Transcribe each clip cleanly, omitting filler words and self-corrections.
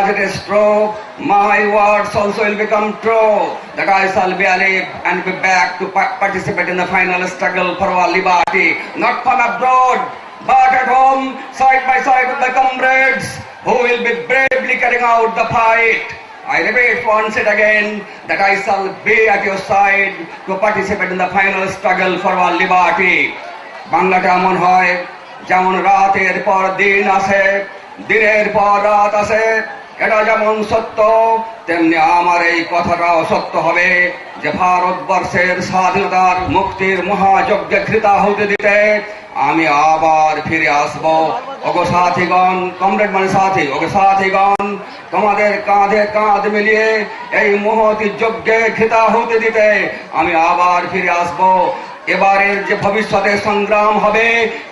as it is true, my words also will become true, that I shall be alive and be back to participate in the final struggle for our liberty, not from abroad, but at home, side by side with my comrades, who will be bravely carrying out the fight. I repeat once it again, that I shall be at your side to participate in the final struggle for our liberty. বাংলাটা এমন হয় যেমন রাতের পর দিন আসে, দিনের পর রাত আসে, এটা যেমন সত্য তেমনি আমার এই কথাটাও সত্য হবে যে ভারতবর্ষের স্বাধীনতার মুক্তির মহাযজ্ঞে ঘৃতাহুতি দিতে আমি আবার ফিরে আসব। ওগো সাথীগণ, কমরেড মানে সাথী, ওগো সাথীগণ, তোমাদের কাঁধে কাঁধ মিলিয়ে এই মহতি যজ্ঞে ঘৃতাহুতি দিতে আমি আবার ফিরে আসব। এবারের যে ভবিষ্যতে সংগ্রাম হবে,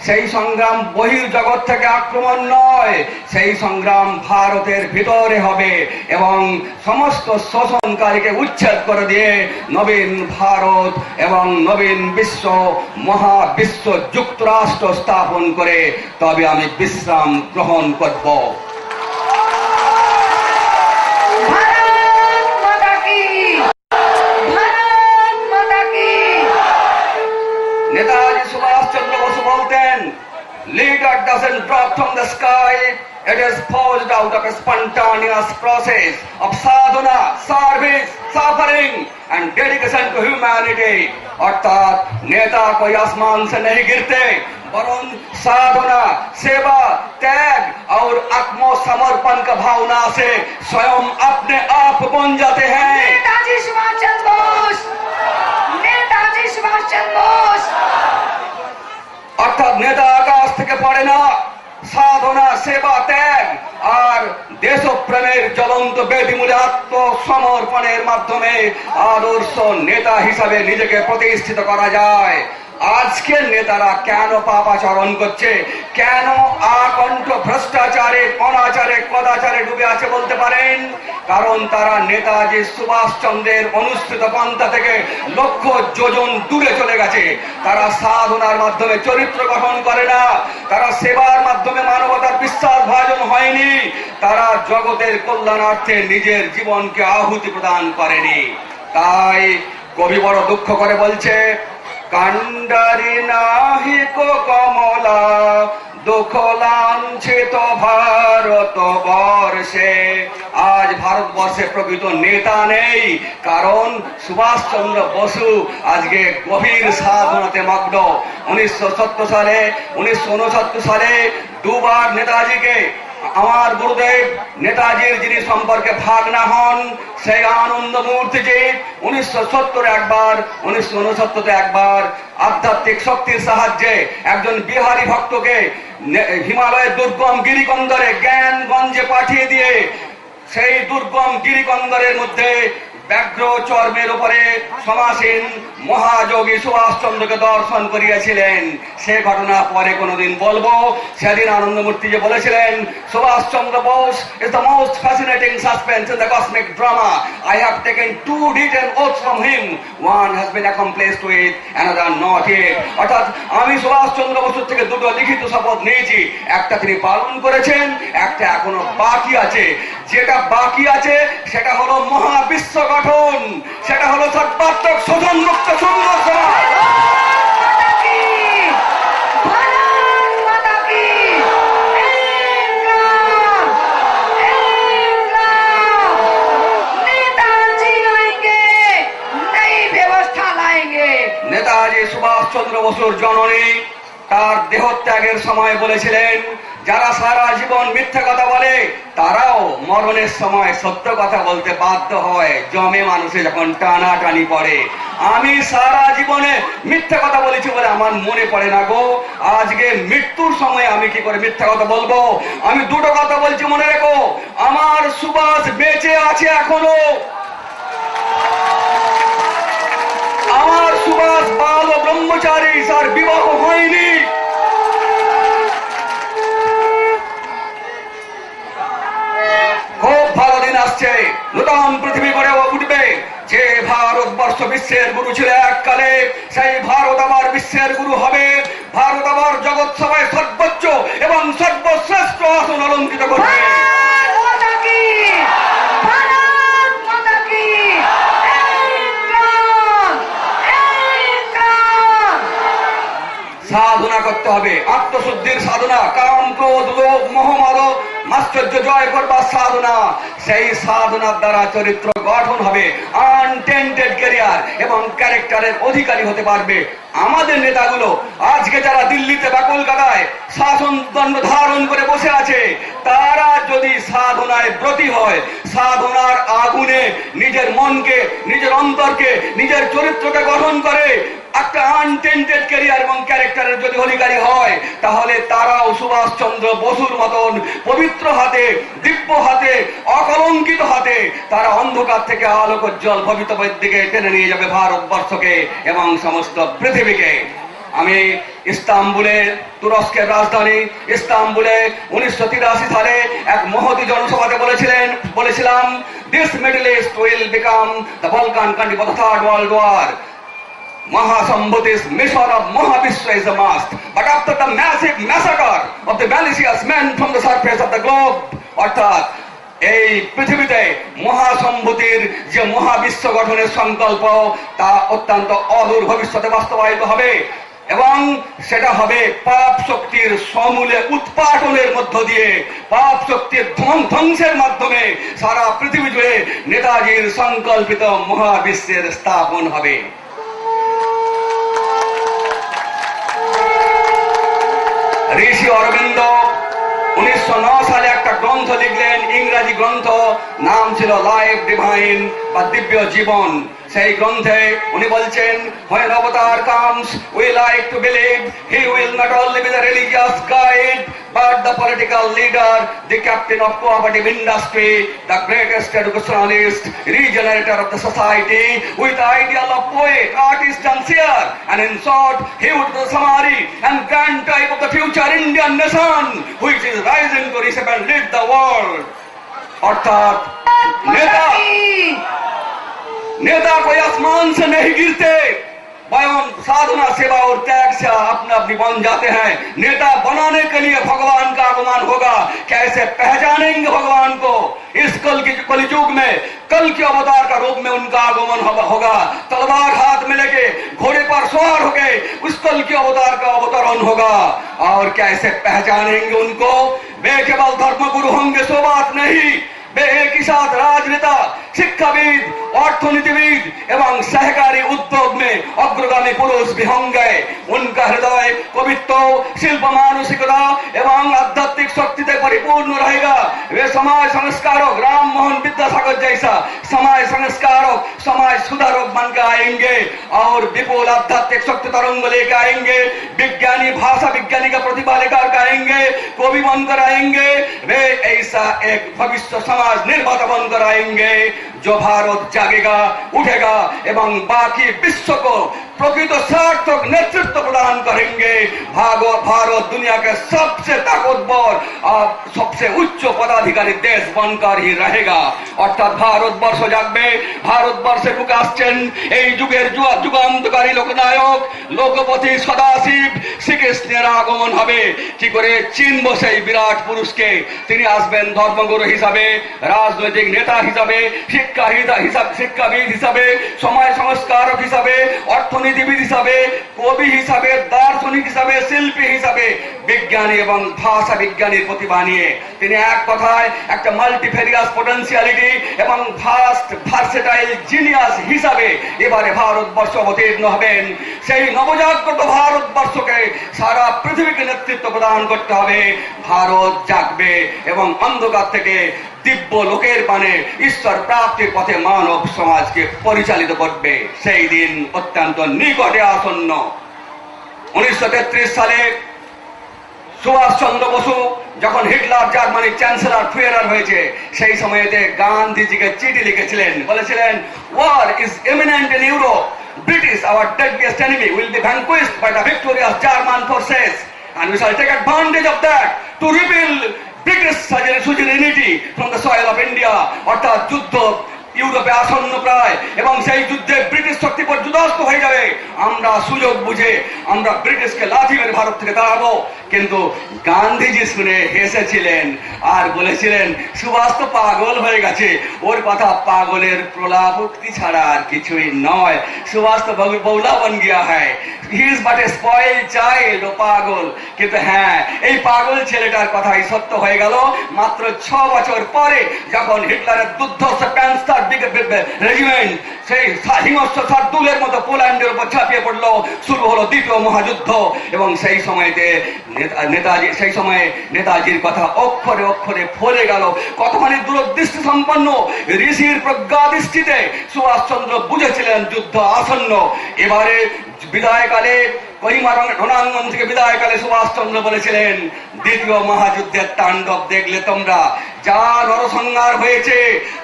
সেই সংগ্রাম বহির্জগৎ থেকে আক্রমণ নয়, সেই সংগ্রাম ভারতের ভিতরে হবে এবং সমস্ত শোষণকারীকে উচ্ছেদ করে দিয়ে নবীন ভারত এবং নবীন বিশ্ব, মহাবিশ্ব যুক্তরাষ্ট্র স্থাপন করে তবে আমি বিশ্রাম গ্রহণ করব। নেতাজি সুভাষ চন্দ্র বসু বলতেন, leader doesn't drop from the sky, it is forged out of a spontaneous process of sadhana, service, suffering and dedication to humanity. अर्थात नेता कोई आसमान से नहीं गिरते, वरन साधना, सेवा, त्याग और आत्मसमर्पण का भावना से स्वयं अपने आप बन जाते हैं। नेताजी सुभाष चंद्र बोस, नेताजी सुभाष चंद्र बोस। অর্থাৎ নেতা আকাশ থেকে পড়ে না, সাধনা, সেবা, ত্যাগ আর দেশপ্রেমের জ্বলন্ত বেদিমূলে আত্মসমর্পণের মাধ্যমে আদর্শ নেতা হিসাবে নিজেকে প্রতিষ্ঠিত করা যায়। আজকের নেতারা কেন পাপাচরণ করছে, কেন আকণ্ঠ ভ্রষ্টাচারে, অনাচারে, কদাচারে ডুবে আছে বলতে পারেন? কারণ তারা নেতাজি সুভাষচন্দ্রের অনুসৃত পন্থা থেকে লক্ষ যোজন দূরে চলে গেছে। তারা সাধনার মাধ্যমে চরিত্র গঠন করে না, তারা সেবার মাধ্যমে মানবতার বিশ্বাস ভাজন হয়নি, তারা জগতের কল্যাণার্থে নিজের জীবনকে আহুতি প্রদান করেনি। তাই কবি বড় দুঃখ করে বলছে, কান্ডারি নাহি কো কমলা দুঃখ লাঞ্ছিত ভারত বর্ষে। আজ ভারতবর্ষে প্রকৃত নেতা নেই, কারণ সুভাষচন্দ্র বসু আজকে গভীর সাধনাতে মগ্ন। 1970 সালে, 1969 সালে দুবার নেতাজিকে আমার গুরুদেব নেতাজির যিনি সম্পর্কে ভাগনা হন সেই আনন্দ মূর্তিজি 1970 একবার, 1969 একবার আধ্যাত্মিক শক্তির সাহায্যে একজন বিহারী ভক্তকে হিমালয়ের দুর্গম গিরিকন্দরে জ্ঞানগঞ্জে পাঠিয়ে দিয়ে সেই দুর্গম গিরিকন্দরের মধ্যে ব্যাঘ্র চর্মের উপরে সমাসীন মহাযোগী সুভাষচন্দ্রকে দর্শন করিয়েছিলেন। সে ঘটনা পরে কোনোদিন বলবো। সেদিন আনন্দমূর্তি যে বলেছিলেন, Subhash Chandra Bose is the most fascinating suspense in the cosmic drama. I have taken 2 written oaths from him. One has been accomplished with, another not yet. অর্থাৎ আমি সুভাষচন্দ্র বসুর থেকে 2টো লিখিত শপথ নিয়েছি, একটা তিনি পালন করেছেন, একটা এখনো বাকি আছে। যেটা বাকি আছে সেটা হলো মহাবিশ্ব গঠন, সেটা হলো সর্বাত্মক শোষণ মুক্ত সুন্দর সমাজ। নেতাজি সুভাষ চন্দ্র বসুর জননী তার দেহত্যাগের সময় বলেছিলেন, যারা সারা জীবন মিথ্যা কথা বলে তারাও মরণের সময় সত্য কথা বলতে বাধ্য হয়, জমে মানুষে যখন টানাটানি পড়ে। আমি সারা জীবনে মিথ্যা কথা বলেছি বলে আমার মনে পড়ে না গো। আজকে মৃত্যুর সময় আমি কি করে মিথ্যা কথা বলবো? আমি 2টো কথা বলছি, মনে রেখো, আমার সুভাষ বেঁচে আছে এখনো। আমার সুভাষ বাল ব্রহ্মচারী, তার বিবাহ হয়নি। খুব ভালো দিন আসছে, নতুন পৃথিবী গড়ে উঠবে। যে ভারতবর্ষ বিশ্বের গুরু ছিল এককালে, সেই ভারত আবার বিশ্বের গুরু হবে। ভারত আবার জগৎ সভায় সর্বোচ্চ এবং সর্বশ্রেষ্ঠ আসন অলঙ্কৃত করবে। হবে। আত্মশুদ্ধির সাধনা, কাম ক্রোধ লোভ মোহ মাদ মাশ্চর্য জয় করবার সাধনা, সেই সাধনার দ্বারা চরিত্র গঠন হবে, আনটেন্টেড ক্যারিয়ার এবং ক্যারেক্টারের অধিকারী হতে পারবে। আমাদের নেতাগুলো আজকে যারা দিল্লিতে বা কলকাতায় শাসনদণ্ড ধারণ করে বসে আছে, তারা যদি সাধনায় ব্রতী হয়, সাধনার আগুনে নিজের মনকে, নিজের অন্তরকে, নিজের চরিত্রকে গঠন করে একটা আনটেন্টেড ক্যারিয়ার এবং ক্যারেক্টারের যদি অধিকারী হয়, তাহলে তারাও সুভাষচন্দ্র বসুর মতন পবিত্র হাতে, দিব্য হাতে, অকলঙ্কিত হাতে তারা অন্ধকার থেকে আলোকোজ্জ্বল ভবিষ্যতের দিকে টেনে নিয়ে যাবে ভারতবর্ষকে এবং সমস্ত পৃথিবীকে। আমি ইস্তাম্বুলে, তুরস্কের রাজধানী ইস্তাম্বুলে 1983 সালে এক মহতী জনসভাতে বলেছিলাম, this Middle East will become the Balkan country for the third world war. Mahasambhuti's mission of Mahavishwa is a must. But after the massive massacre of the malicious men from the surface of the globe, অর্থাৎ এই পৃথিবীতে মহাসম্ভূতির যে মহাবিশ্ব গঠনের সংকল্প, তা অত্যন্ত অদূর ভবিষ্যতে বাস্তবায়িত হবে এবং সেটা হবে পাপ শক্তির সমূলে উৎপাটনের মধ্য দিয়ে, পাপ শক্তির ধ্বংসের মাধ্যমে সারা পৃথিবী জুড়ে নেতাজির সংকল্পিত মহাবিশ্বের স্থাপন হবে। ঋষি অরবিন্দ 1909 সালে একটা গ্রন্থ লিখলেন, ইংরেজি গ্রন্থ, নাম ছিল লাইফ ডিভাইন বা দিব্য জীবন। সেই গ্রন্থে উনি বলছেন, when avatar comes we like to believe he will not only be the religious guide but the political leader, the captain of cooperative industry, the greatest educationalist, regenerator of the society, with the ideal of poet, artist and seer, and in short he would be the summary and grand type of the future Indian nation which is rising to reshape and lead the world. अर्थात नेता कोई आसमान से नहीं गिरते, वयम साधना सेवा और त्याग से अपना अपनी बन जाते हैं। नेता बनाने के लिए भगवान का आगमन होगा। कैसे पहचानेंगे भगवान को? इस कलयुग में कल के अवतार का रूप में उनका आगमन होगा। तलवार हाथ में लेके घोड़े पर सवार होके उस कल के अवतार का अवतरण होगा। और कैसे पहचानेंगे उनको? वे केवल धर्मगुरु होंगे सो बात नहीं, वे एक ही साथ राजनेता, शिक्षाविद, অর্থনীতিবিদ এবং सहकारी उद्योग में अग्रगामी पुरुष भी होंगे। उनका हृदय कवित्व, शिल्प, मानसिकता एवं आध्यात्मिक शक्ति से परिपूर्ण रहेगा। वे समाज संस्कारक राम मोहन विद्यासागर जैसा समाज संस्कारक, समाज सुधारक बनकर आएंगे और विपुल आध्यात्मिक शक्ति तरंग लेकर आएंगे। विज्ञानी, भाषा विज्ञानी का प्रतिभा लेकर आएंगे, कवि बनकर आएंगे। वे ऐसा एक भविष्य समाज निर्माता बनकर आएंगे जो भारत जागेगा, उठेगा एवं बाकी विश्व को प्रकृत सार्थक नेतृत्व प्रदान करेंगे। भारत दुनिया के सबसे ताकतवर और सबसे उच्च पदाधिकारी देश बनकर ही रहेगा। अर्थात भारतवर्ष जागবে, ভারতবর্ষে বুকে আসছেন এই যুগের যুগান্তকারী লোকনায়ক লোকপতি সদাশিব শ্রীকৃষ্ণের আগমন হবে। কি করে চিনব সেই বিরাট পুরুষকে? তিনি আসবেন ধর্মগুরু হিসাবে, রাজনৈতিক নেতা হিসাবে, শিক্ষাবিদ হিসাবে, সমাজ সংস্কারক হিসাবে, অর্থনীতিবিদ হিসাবে, কবি হিসাবে, দার্শনিক হিসাবে, শিল্পী হিসাবে, বিজ্ঞানী এবং ভাষা বিজ্ঞানীর প্রতিভা নিয়ে তিনি এক কথায় একটা মাল্টিফেরিয়াস পটেনশিয়ালিটি এবং ভার্সেটাইল জিনিয়াস হিসাবে এবারে ভারতবর্ষ অবতীর্ণ হবেন। সেই নবজাগ্রত ভারতবর্ষকে সারা পৃথিবীকে নেতৃত্ব প্রদান করতে হবে। ভারত জাগবে এবং অন্ধকার থেকে দিব্য লোকের পানে ঈশ্বর প্রাপ্তির পথে মানব সমাজকে পরিচালিত করবে। সেই দিন অত্যন্ত নিকটে আসন্ন। 1933 সালে সুভাষচন্দ্র বসু যখন হিটলার জার্মানির চ্যান্সেলর ফুয়ারার হয়েছে, সেই সময়তে গান্ধীজিকে চিঠি লিখেছিলেন, বলেছিলেন, war is imminent in Europe, British our deadliest enemy will be vanquished by the victorious German forces and we shall take advantage of that to rebuild British sovereignty from the soil of India। অর্থাৎ যুদ্ধ ইউরোপে আসন্ন প্রায় এবং সেই যুদ্ধে British শক্তি পর্যদস্ত হয়ে যাবে। আমরা সুযোগ বুঝে আমরা ব্রিটিশকে লাথি মেরে ভারত থেকে দাঁড়াবো। কিন্তু গান্ধীজি শুনে হেসেছিলেন আর বলেছিলেন সুভাষ তো পাগল হয়ে গেছে, ওর কথা পাগলের প্রলাপ উক্তি ছাড়া আর কিছুই নয়। সুভাষ তো বৌলা বন গিয়া হ্যায়, he is but a spoil child, ও পাগল। কিন্তু হ্যাঁ, এই পাগল ছেলেটার কথাই সত্য হয়ে গেল মাত্র 6 বছর পরে, যখন হিটলারের দুর্ধর্ষ প্যান্সার রেজিমেন্ট সেই হিংস্র শার্দুলের মতো পোল্যান্ডের উপর ঝাঁপিয়ে পড়লো, শুরু হলো দ্বিতীয় মহাযুদ্ধ। এবং সেই সময়তে নেতাজির কথা অক্ষরে অক্ষরে ফলে গেল। কতখানি দূরদৃষ্টি সম্পন্ন ঋষির প্রজ্ঞাদৃষ্টিতে সুভাষচন্দ্র বুঝেছিলেন যুদ্ধ আসন্ন। এবারে বিদায়কালে কহিমা রণাঙ্গন থেকে বিদায়কালে সুভাষচন্দ্র বলেছিলেন, দ্বিতীয় মহাযুদ্ধের তাণ্ডব দেখলে তোমরা, যা নরসংহার হয়েছে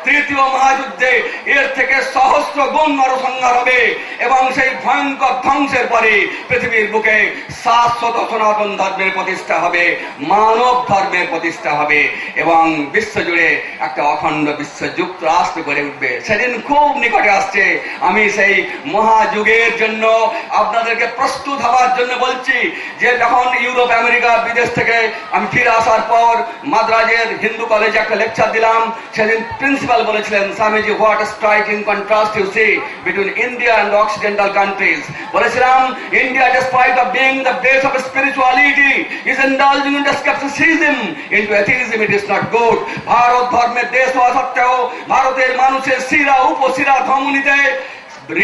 তৃতীয় মহাযুদ্ধে এর থেকে সহস্র গুণ নরসংহার হবে। এবং সেই ভয়ঙ্কর ধ্বংসের পরে পৃথিবীর বুকে শাশ্বত সনাতন ধর্মের প্রতিষ্ঠা হবে, মানব ধর্মের প্রতিষ্ঠা হবে এবং বিশ্বজুড়ে একটা অখণ্ড বিশ্ব যুক্তরাষ্ট্র গড়ে উঠবে। সেদিন খুব নিকটে আসছে। আমি সেই মহাযুগের জন্য আপনাদেরকে প্রস্তুত হওয়ার জন্য বলছি যে যখন ইউরোপ আমেরিকা বিদেশ থেকে আমি ফিরে আসার পর মাদ্রাজের হিন্দু কলেজে একটা লেকচার দিলাম, সেদিন প্রিন্সিপাল বলেছিলেন, Swamiji, what striking contrast you see between India and occidental countries. বলেছিলাম, India despite of being the base of spirituality is indulging into skepticism, into atheism. It is not good. Bharat ধর্মের দেশ হওয়া সত্ত্বেও ভারতের মানুষের শিরা উপশিরা ধমনীতে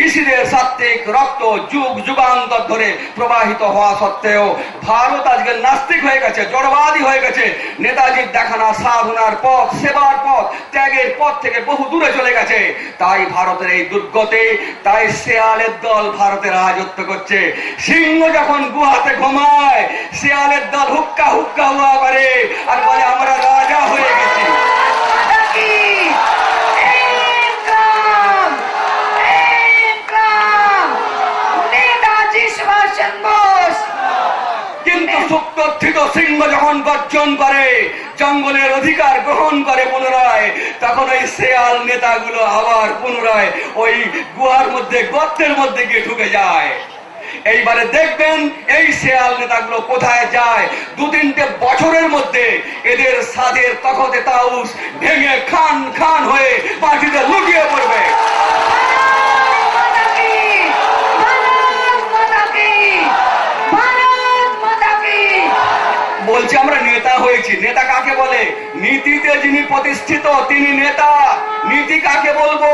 ঋষিদের সাত্ত্বিক রক্ত যুগ যুগান্তর ধরে প্রবাহিত হওয়া সত্ত্বেও ভারত আজকে নাস্তিক হয়ে গেছে, জড়বাদী হয়ে গেছে। নেতাজির দেখানো সাধনার পথ, সেবার পথ, ত্যাগের পথ থেকে বহু দূরে চলে গেছে। তাই ভারতের এই দুর্গতি, তাই শেয়ালের দল ভারতে রাজত্ব করছে। সিংহ যখন গুহাতে ঘুমায়, শেয়ালের দল হুক্কা হুক্কা হুয়া করে আর বলে আমরা রাজা হয়ে গেছি। কিন্তু সুপ্রথিত সিংহ যখন গর্জন করে, জঙ্গলের অধিকার গ্রহণ করে পুনরায়, তখন ওই শেয়াল নেতাগুলো আবার পুনরায় ওই গুহার মধ্যে, গর্তের মধ্যে গিয়ে ঢুকে যায়। এইবারে দেখবেন এই শেয়াল নেতাগুলো কোথায় যায়। 2-3 বছরের মধ্যে এদের সাধের তখতে তাউস ভেঙে খান খান হয়ে মাটিতে লুটিয়ে পড়বে। বলছি আমরা নেতা হয়েছি। নেতা কাকে বলে? নীতিতে যিনি প্রতিষ্ঠিত তিনি নেতা। নীতি কাকে বলবো?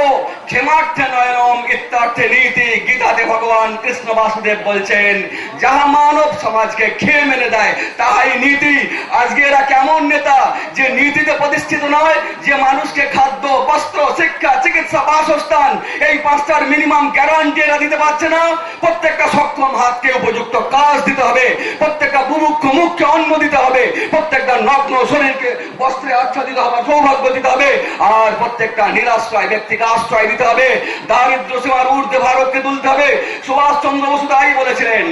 ক্ষেমার্থে নয়নম ইত্যার্থে নীতি। গীতাতে ভগবান কৃষ্ণ বাসুদেব বলছেন, যাহা মানব সমাজকে খেয়ে মেনে দেয় তাহাই নীতি। আজকে এরা কেমন নেতা যে নীতিতে প্রতিষ্ঠিত নয়, যে মানুষকে খাদ্য, বস্ত্র, শিক্ষা, চিকিৎসা, বাসস্থান এই 5টার মিনিমাম গ্যারান্টি এরা দিতে পারছে না। প্রত্যেকটা সক্ষম হাতকে উপযুক্ত কাজ দিতে হবে, প্রত্যেকটা বুভুক্ষ মুখকে অন্ন দিতে হবে, প্রত্যেকটা নগ্ন শরীরকে বস্ত্রে আচ্ছাদিত হওয়ার সৌভাগ্য দিতে হবে, আর প্রত্যেকটা নিরাশ্রয় ব্যক্তিকে আশ্রয় দিতে হবে। দারিদ্র সীমার ঊর্ধ্বে ভারতকে তুলতে হবে। সুভাষচন্দ্র বসু তাই বলেছিলেন,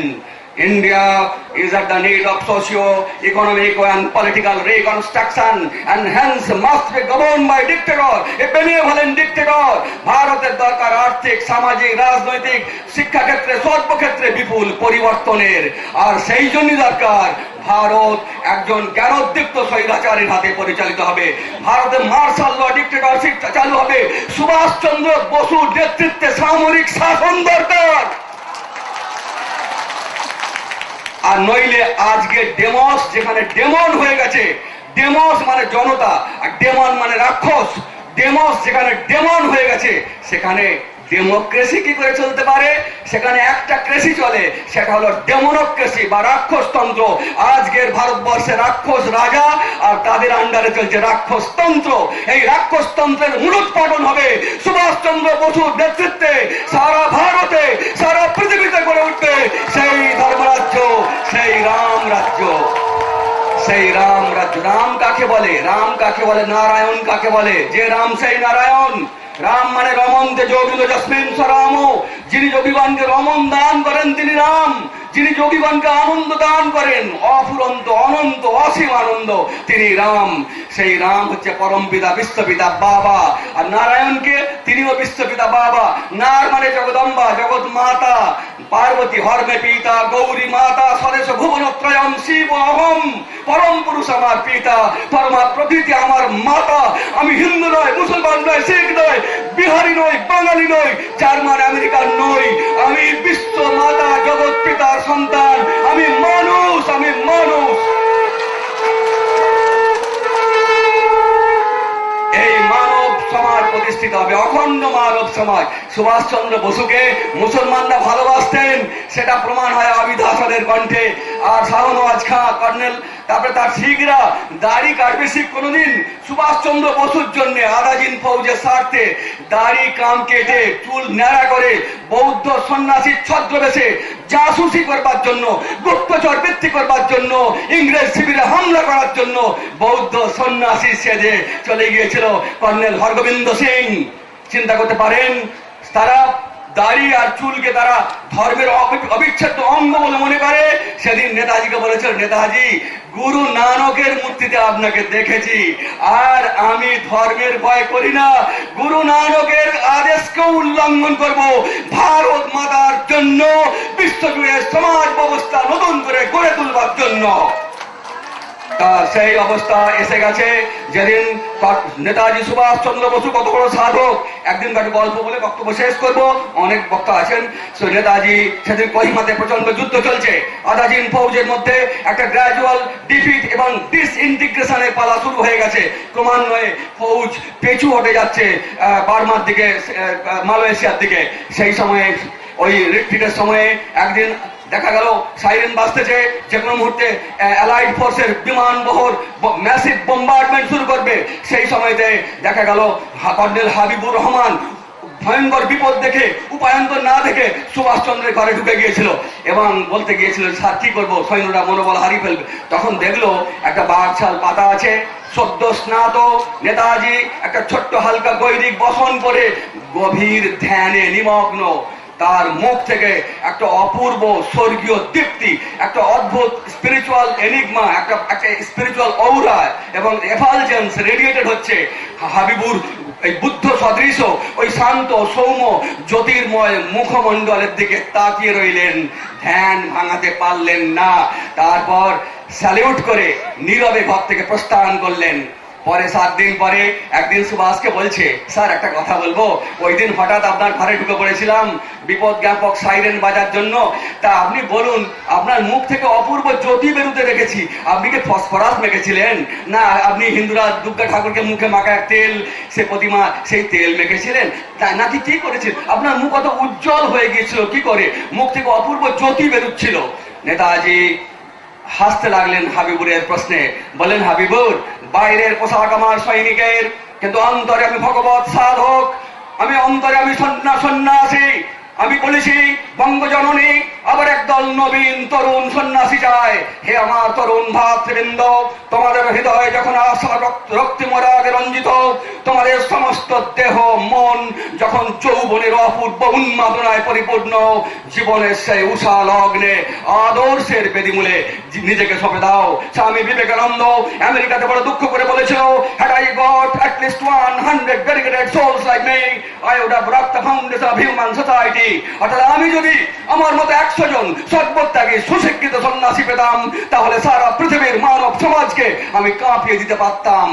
India is at the need of socio-economic and political reconstruction and hence must be governed by dictator, a benevolent dictator. ভারতের দরকার আর্থিক, সামাজিক, রাজনৈতিক, শিক্ষাক্ষেত্রে, সর্বক্ষেত্রে বিপুল পরিবর্তনের। আর সেই জন্যই দরকার ভারত একজন জ্ঞানোদ্দীপ্ত স্বৈরাচারীর হাতে পরিচালিত হবে। ভারতে মার্শাল ল ডিক্টেটরশিপ চালু হবে। সুভাষচন্দ্র বসুর নেতৃত্বে সামরিক শাসন দরকার। আর নইলে আজকে ডেমস যেখানে ডেমন হয়ে গেছে, ডেমস মানে জনতা আর ডেমন মানে রাক্ষস, ডেমস যেখানে ডেমন হয়ে গেছে সেখানে ডেমোক্রেসি কি করে চলতে পারে? সেখানে একটা ক্রেসি চলে, সেটা হলো ডেমোনোক্রেসি বা রাক্ষসতন্ত্র। আজকের ভারতবর্ষে রাক্ষস রাজা আর তাদের আন্ডারে চলছে রাক্ষসতন্ত্র। এই রাক্ষসতন্ত্রের মূলোৎপাটন হবে সুভাষচন্দ্র বসুর নেতৃত্বে। সারা ভারতে, সারা পৃথিবীতে গড়ে উঠবে সেই ধর্মরাজ্য, সেই রাম রাজ্য, সেই রাম রাজ্য। রাম কাকে বলে? রাম কাকে বলে? নারায়ণ কাকে বলে? যে রাম সেই নারায়ণ। রাম মানে রমন্তে যোগিল যস্মিন সরাম, যিনি যোগীগণকে রমন দান করেন তিনি রাম। যিনি যোগীগণকে আনন্দ দান করেন, অফুরন্ত অনন্ত অসীম আনন্দ, তিনি রাম। সেই রাম হচ্ছে পরম পিতা, বিশ্বপিতা, বাবা। আর নারায়ণকে তিনিও বিশ্বপিতা, বাবা। নার মানে জগদম্বা, জগৎ মাতা। পার্বতী হর্মে পিতা, গৌরী মাতা, স্বদেশ ভুবনত্রয়ম শিব অহম, পরম পুরুষ আমার পিতা, পরমা প্রকৃতি আমার মাতা। আমি হিন্দু নয়, মুসলমান নয়, শিখ নয়, বিহারি নয়, বাঙালি নই, জার্মান আমেরিকান নই, আমি বিশ্ব মাতা জগৎ পিতার সন্তান। আমি মানুষ, আমি মানুষ। এই মানব সমাজ প্রতিষ্ঠিত হবে, অখণ্ড মানব সমাজ। সুভাষচন্দ্র বসুকে মুসলমানরা ভালোবাসতেন, সেটা প্রমাণ হয় আবিদ হাসানের কণ্ঠে। আর শাহনওয়াজ খাঁ কর্নেল, তারপরে তার শিখরা দাড়ি কাটবে, শিখ কোনোদিন সুভাষচন্দ্র বসুর জন্য আদাজিন ফৌজের স্বার্থে দাড়ি কাম কেটে চুল ন্যাড়া করে বৌদ্ধ সন্ন্যাসীর ছদ্মবেশে জাসুসি করবার জন্য, গুপ্তচর বৃত্তি করবার জন্য, ইংরেজ শিবিরে হামলা করার জন্য বৌদ্ধ সন্ন্যাসী সেজে চলে গিয়েছিল কর্নেল হরগোবিন্দ সিং। চিন্তা করতে পারেন, তারা দাড়ি আর চুলকে তারা ধর্মের অবিচ্ছেদ্য অঙ্গ বলে মনে করে। সেদিন নেতাজিকে বলেছিল, নেতাজি গুরু নানকের মূর্তিতে আপনাকে দেখেছি, আর আমি ধর্মের ভয় করি না, গুরু নানকের আদেশকে উল্লঙ্ঘন করব ভারত মাতার জন্য, বিশ্বজুড়ে সমাজ ব্যবস্থা নতুন করে গড়ে তুলবার জন্য। তা সেই অবস্থা এসে গেছে যেদিন নেতাজি সুভাষ চন্দ্র বসু কত বড় সাধক। একদিন একটা গল্প বলে বক্তব্য শেষ করব, অনেক বক্তা আছেন। নেতাজি সেদিন কোহিমাতে প্রচন্ড যুদ্ধ চলছে, আদাজিন ফৌজের মধ্যে একটা গ্র্যাজুয়াল ডিফিট এবং ডিসইন্টিগ্রেশনের পালা শুরু হয়ে গেছে। ক্রমান্বয়ে ফৌজ পেছু হটে যাচ্ছে বার্মার দিকে, মালয়েশিয়ার দিকে। সেই সময়ে ওই রিট্রিটের সময়ে একদিন দেখা গেল সাইরেন বাজতেছে, যে কোনো মুহূর্তে অ্যালাইড ফোর্সের বিমান বহর ম্যাসিভ বোম্বার্ডমেন্ট শুরু করবে। সেই সময়তে দেখা গেল কর্নেল হাবিবুর রহমান ভয়ঙ্কর বিপদ দেখে, উপায়ন্তর না দেখে সুভাষচন্দ্রের ঘরে ঢুকে গিয়েছিল এবং বলতে গিয়েছিল, স্যার কি করবো, সৈন্যরা মনোবল হারিয়ে ফেলবে। তখন দেখলো একটা বাঘছাল পাতা আছে, সদ্য স্নাত নেতাজি একটা ছোট্ট হালকা গৈরিক বসন করে গভীর ধ্যানে নিমগ্ন। তার মুখ থেকে একটা অপূর্ব স্বর্গীয় দীপ্তি, একটা অদ্ভুত স্পিরিচুয়াল এনিগমা, একটা স্পিরিচুয়াল অউরা এবং এফালজেন্স রেডিয়েটেড হচ্ছে। হাবিবুর এই বুদ্ধ সদৃশ ওই শান্ত সৌম্য জ্যোতির্ময় মুখমণ্ডলের দিকে তাকিয়ে রইলেন, ধ্যান ভাঙাতে পারলেন না। তারপর স্যালিউট করে নীরবে ঘর থেকে প্রস্থান করলেন। পরে 7 দিন পরে একদিন সুভাষকে বলছে, স্যার একটা কথা বলবো, ওই দিন হঠাৎ আপনার ঘরে ঢুকে পড়েছিলাম বিপদ জ্ঞাপক সাইরেন বাজার জন্য, তা আপনি বলুন, আপনার মুখ থেকে অপূর্ব জ্যোতি বেরোতে দেখেছি, আপনি কি ফসফরাস মেখেছিলেন, না আপনি হিন্দুরা দুর্গা ঠাকুরকে মুখে মাখা এক তেল, সে প্রতিমা, সেই তেল মেখেছিলেন, তাই নাকি কি করেছেন? আপনার মুখ অত উজ্জ্বল হয়ে গিয়েছিল কি করে, মুখ থেকে অপূর্ব জ্যোতি বেরোচ্ছিল। নেতাজি হাসতে লাগলেন হাবিবুরের প্রশ্নে, বলেন, হাবিবুর, বাইরের পোশাক আমার সৈনিকের, কিন্তু অন্তরে আমি ভগবত সাধক, আমি অন্তরে আমি সন্ন্যাসী। আমি বলেছি, বঙ্গজননী আবার একদল নবীন তরুণ সন্ন্যাসী চায়। হে আমার তরুণ ভাতৃবৃন্দ, তোমাদের হৃদয় যখন আশা রক্তিমরাগে রঞ্জিত, তোমাদের সমস্ত দেহ মন যখন যৌবনের অপূর্ব উন্মাদনায় পরিপূর্ণ, জীবনের সেই উষা লগ্নে আদর্শের বেদিমূলে নিজেকে সঁপে দাও। স্বামী বিবেকানন্দ আমেরিকাতে বড় দুঃখ করে বলেছিল, had I got at least 100 dedicated souls like me, I would have rocked the foundation of human society. অর্থাৎ আমি যদি আমার মতো 100 জন সর্বত্যাগী সুশিক্ষিত সন্ন্যাসী পেতাম, তাহলে সারা পৃথিবীর মানব সমাজকে আমি কাঁপিয়ে দিতে পারতাম।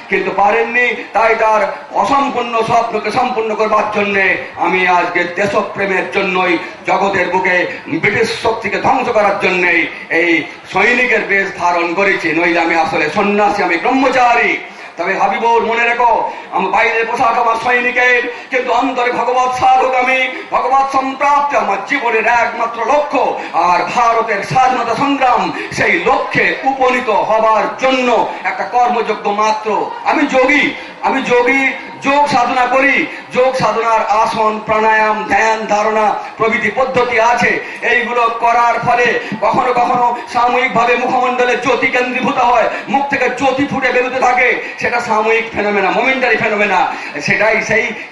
কিন্তু পারেননি, তাই তার অসম্পূর্ণ স্বপ্নকে সম্পূর্ণ করবার জন্য আমি আজকে দেশপ্রেমের জন্যই, জগতের বুকে ব্রিটিশ শক্তিকে ধ্বংস করার জন্যই এই সৈনিকের বেশ ধারণ করেছি, নইলে আমি আসলে সন্ন্যাসী, আমি ব্রহ্মচারী। তবে হাবিবুর, মনে রেখো, আমার বাইরের পোশাক আমার সৈনিকের, কিন্তু অন্তরে ভগবত সাধক আমি, ভগবত সম্প্রাপ্তি আমার জীবনের একমাত্র লক্ষ্য। আর ভারতের স্বাধীনতা সংগ্রাম সেই লক্ষ্যে উপনীত হবার জন্য একটা কর্মযোগ্য মাত্র। আমি যোগী, আমি যোগী, যোগ সাধনা করি। যোগ সাধনার আসন, প্রাণায়াম, ধ্যান ধারণা প্রভৃতি পদ্ধতি আছে। এইগুলো করার ফলে কখনো কখনো সাময়িকভাবে মুখমণ্ডলে জ্যোতি কেন্দ্রীভূত হয়, মুখ থেকে জ্যোতি ফুটে বেরোতে থাকে, সেটা সাময়িক ফেনোমেনা, মোমেন্টারি ফেনোমেনা। সেটাই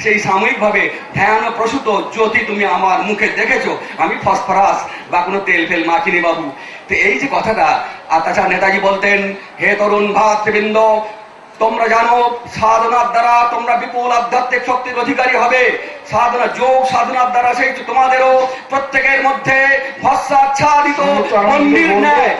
সেই সাময়িকভাবে ধ্যান প্রসূত জ্যোতি তুমি আমার মুখে দেখেছো। আমি ফসফরাস বা কোনো তেল ফেল মাখিনি বাবু। তো এই যে কথাটা, আর তাছাড়া নেতাজি বলতেন, হে তরুণ ভাতৃবৃন্দ, তোমরা জানো সাধনার দ্বারা তোমরা বিপুল আধ্যাত্মিক শক্তির অধিকারী হবে। সাধনা যোগ সাধনার দ্বারা সেই তোমাদেরও প্রত্যেকের মধ্যে ভস্মাচ্ছাদিত মন্দির ন্যায়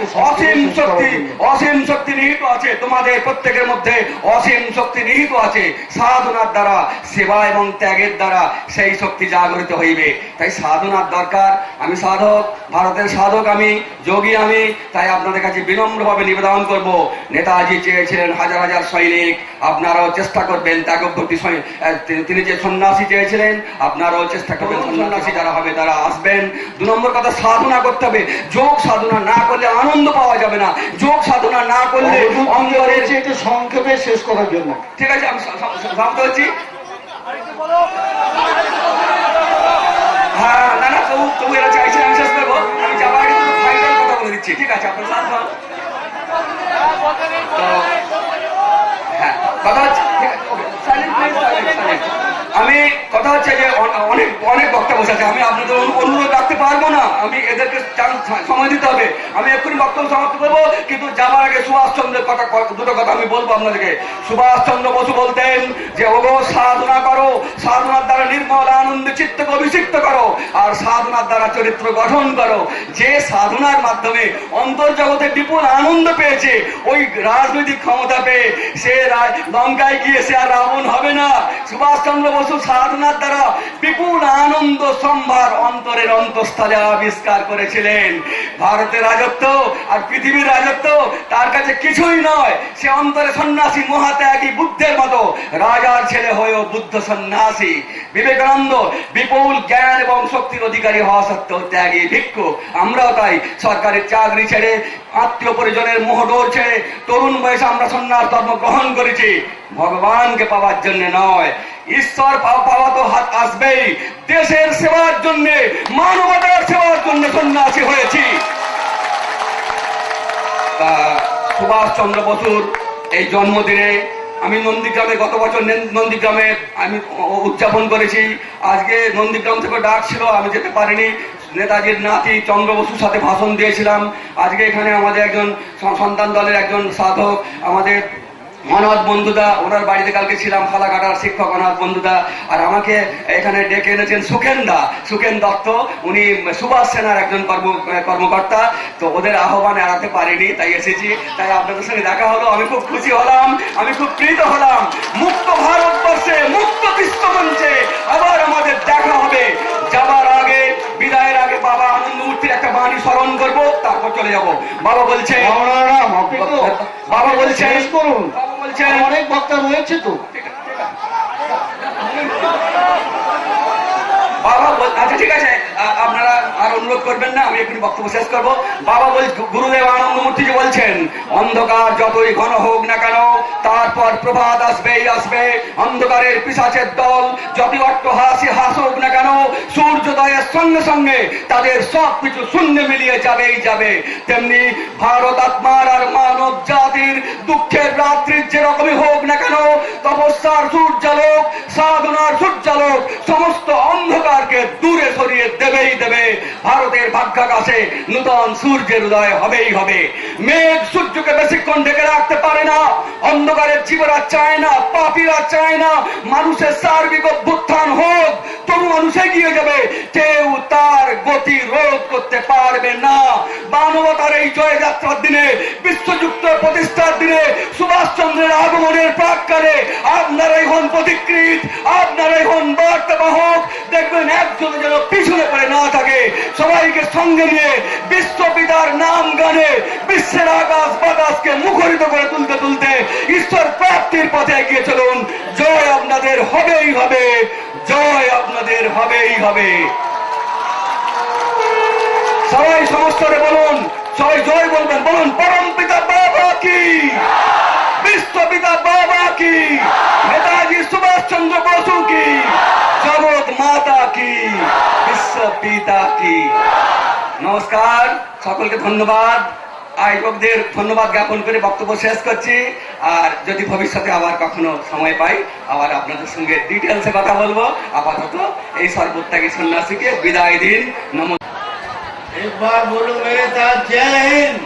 অসীম শক্তি নিহিত আছে। তোমাদের প্রত্যেকের মধ্যে অসীম শক্তি নিহিত আছে। সাধনার দ্বারা সেবা এবং ত্যাগের দ্বারা সেই শক্তি জাগরিত হইবে। তাই সাধনার দরকার। আমি সাধক, ভারতের সাধক, আমি যোগী, আমি তাই আপনাদের কাছে বিনম্রভাবে নিবেদন করব, নেতাজি চেয়েছিলেন হাজার হাজার সৈনিক, আপনারাও চেষ্টা করবেন ত্যাগভক্তি। তিনি যে সন্ন্যাসী চেয়েছিলেন, আপনারাও চেষ্টা করবেন সন্ন্যাসী যারা হবে তারা আসবেন। 2 নম্বর কথা, সাধনা করতে হবে। যোগ সাধনা না করলে আনন্দ পাওয়া যাবে না। যোগ সাধনা না করলে অন্তরের একটু সংক্ষেপে শেষ করার জন্য। ঠিক আছে, আমি সমাপ্ত হচ্ছি। হ্যাঁ, না না, তবু এরা চাইছে আমি শেষ করবো। আমি যাবার আগে ফাইনাল কথা বলে দিচ্ছি, ঠিক আছে? আপনার সাথ হ্যাঁ, কথা হচ্ছে, আমি কথা হচ্ছে যে অনেক অনেক বক্তব্য আছে, আমি আপনাদের অনুরোধ রাখতে পারবো না। আমি এদেরকে সময় দিতে হবে। আমি এক্ষুনি বক্তব্য সমাপ্ত করবো, কিন্তু যাবার আগে সুভাষচন্দ্রের কথা, 2টো কথা আমি বলবো আপনাদেরকে। সুভাষচন্দ্র বসু বলতেন যে ওগো সাধনা করো, সাধনার দ্বারা নির্মল আনন্দে চিত্তকে অভিষিক্ত করো, আর সাধনার দ্বারা চরিত্র গঠন করো। যে সাধনার মাধ্যমে অন্তর্জগতে বিপুল আনন্দ পেয়েছে, ওই রাজনৈতিক ক্ষমতা পেয়ে সে লঙ্কায় গিয়ে সে আর রাবণ হবে না। সুভাষচন্দ্র বসু সাধনার দ্বারা বিপুল আনন্দ সম্ভার অন্তরের অন্তঃস্থলে আবিষ্কার করেছিলেন। ভারতের রাজত্ব আর পৃথিবীর রাজত্ব তার কাছে কিছুই নয়। সে অন্তরে সন্ন্যাসী, মহাত্যাগী, বুদ্ধের মতো রাজার ছেলে হয়েও বুদ্ধ সন্ন্যাসী। বিবেকানন্দ বিপুল জ্ঞান এবং শক্তির অধিকারী হওয়া সত্ত্বেও ত্যাগী ভিক্ষু। আমরাও তাই সরকারি চাকরি ছেড়ে, আত্মীয় পরিজনের মোহডোর ছেড়ে তরুণ বয়সে আমরা সন্ন্যাস ধর্ম গ্রহণ করেছি, ভগবানকে পাওয়ার জন্য নয়। ঈশ্বর পাওয়া তো হাত আসবেই, দেশের সেবার জন্য, মানবতার সেবার জন্য সন্ন্যাসী হয়েছি। সুভাষচন্দ্র বসুর এই জন্মদিনে আমি নন্দীগ্রামে, গত বছর নন্দীগ্রামে আমি উদযাপন করেছি। আজকে নন্দীগ্রাম থেকে ডাক ছিল, আমি যেতে পারিনি। নেতাজির নাতি চন্দ্র বসুর সাথে ভাষণ দিয়েছিলাম। আজকে এখানে আমাদের একজন সন্তান দলের একজন সাধক, আমাদের অনাথ বন্ধুদা, ওনার বাড়িতে কালকে ছিলাম, ফালাকাটার শিক্ষক অনাথ বন্ধুদা, আর আমাকে এখানে ডেকে এনেছেন সুখেন দত্ত, উনি সুভাষ সেনার একজন কর্মকর্তা। তো ওদের আহ্বান এড়াতে পারিনি, তাই এসেছি। তাই আপনাদের সঙ্গে দেখা হলো, আমি খুব খুশি হলাম, আমি খুব প্রীত হলাম। মুক্ত ভারতবর্ষে, মুক্ত বিশ্বমঞ্চে আবার আমাদের দেখা হবে। যাবার আগে, বিদায়ের আগে বাবা আনন্দমূর্তির একটা বাণী স্মরণ করবো, তারপর চলে যাব। বাবা বলছেন, অনেক বক্তা রয়েছে তো। বাবা আচ্ছা ঠিক আছে, আপনারা আর অনুরোধ করবেন না, আমি একটু বক্তব্য শেষ করবো। বাবা গুরুদেব আনন্দমূর্তি যে বলছেন, অন্ধকার যতই ঘন হোক না কেন, তারপর প্রভাত আসবেই আসবে। অন্ধকারের পিশাচের দল যতই অট্টহাসি হাসুক না কেন, সূর্যোদয়ের সঙ্গে সঙ্গে তাদের সব কিছু শূন্য মিলিয়ে যাবেই যাবে। তেমনি ভারত আত্মার আর মানব জাতির দুঃখের রাত্রির যেরকমই হোক না কেন, তপস্যার সূর্যালোক, সাধনার সূর্যালোক সমস্ত অন্ধকারকে দূরে সরিয়ে দেবেই দেবে। ভারতের ভাগ্যাকাশে নূতন সূর্যের উদয় হবেই হবে। মেঘ সূর্যকে বেশিক্ষণ ঢেকে রাখতে পারে না। অন্ধকারের জীবরা চায় না, পাপীরা চায় না মানুষের সার্বিক অভ্যুত্থান হোক, তবু মানুষ এগিয়ে যাবে। কেউ তার গতি রোধ করতে পারবে না। মানবতার এই জয়যাত্রার দিনে, বিশ্বযুক্ত প্রতিষ্ঠার দিনে, সুভাষচন্দ্রের আগমনের প্রাক্কালে আপনারাই হন পথিকৃৎ, আপনারাই হন বার্তাবাহক। দেখবেন একজন যেন পিছনে পড়ে না থাকে, সবাইকে সঙ্গে নিয়ে বিশ্বপিতার নাম গানে বিশ্বের আকাশ বাতাসকে মুখরিত করে তুলতে তুলতে ঈশ্বর প্রাপ্তির পথে এগিয়ে চলুন। জয় আপনাদের হবেই হবে, জয় আপনাদের হবেই হবে। সবাই সমস্তরে বলুন, সবাই জয় বলবেন, বলুন পরম পিতা বাবা কি, বিশ্বপিতা বাবা কি, নেতাজি সুভাষচন্দ্র বসু কি, জগৎ মাতা কি, বিশ্বপিতা কি। নমস্কার, সকলকে ধন্যবাদ। আয়োজকদের ধন্যবাদ জ্ঞাপন করে বক্তব্য শেষ করছি। আর যদি ভবিষ্যতে আবার কখনো সময় পাই, আবার আপনাদের সঙ্গে ডিটেলসে কথা বলবো। আপাতত এই সর্বত্যাগী সন্ন্যাসীকে বিদায় দিন। নমস্কার। একবার বলো মেরে তা জয় হিন্দ।